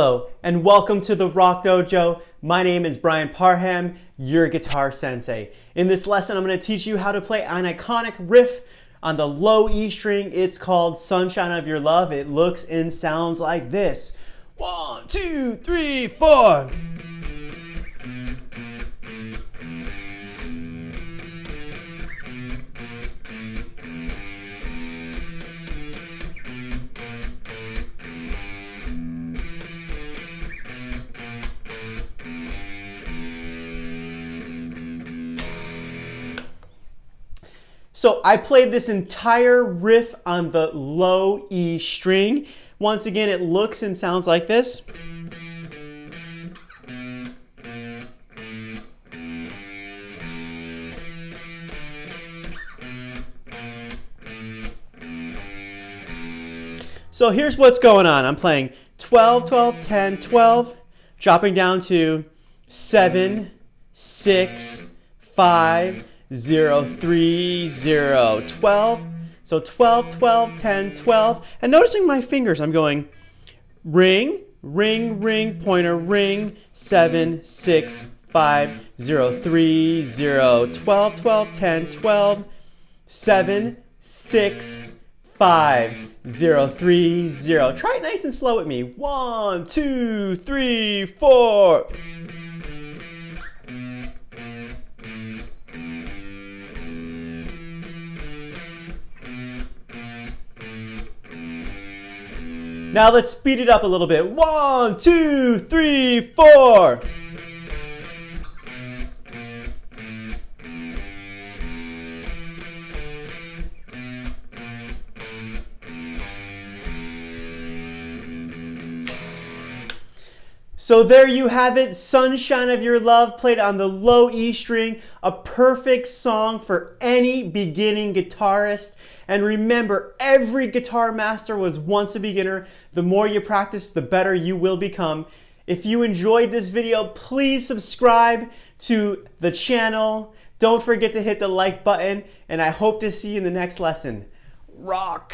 Hello and welcome to the Rock Dojo. My name is Brian Parham, your guitar sensei. In this lesson, I'm going to teach you how to play an iconic riff on the low E string. It's called Sunshine of Your Love. It looks and sounds like this. 1, 2, 3, 4. So I played this entire riff on the low E string. Once again, it looks and sounds like this. So here's what's going on. I'm playing 12, 12, 10, 12, dropping down to 7, 6, 5, 0, 3, 0, 12. So 12, 12, 10, 12. And noticing my fingers, I'm going ring, ring, ring, pointer, ring, 7, 6, 5, 0, 3, 0, 12, 12, 10, 12, 7, 6, 5, 0, 3, 0. Try it nice and slow with me. 1, 2, 3, 4. Now let's speed it up a little bit. 1, 2, 3, 4. So there you have it, Sunshine of Your Love played on the low E string, a perfect song for any beginning guitarist. And remember, every guitar master was once a beginner. The more you practice, the better you will become. If you enjoyed this video, please subscribe to the channel. Don't forget to hit the like button, and I hope to see you in the next lesson. Rock!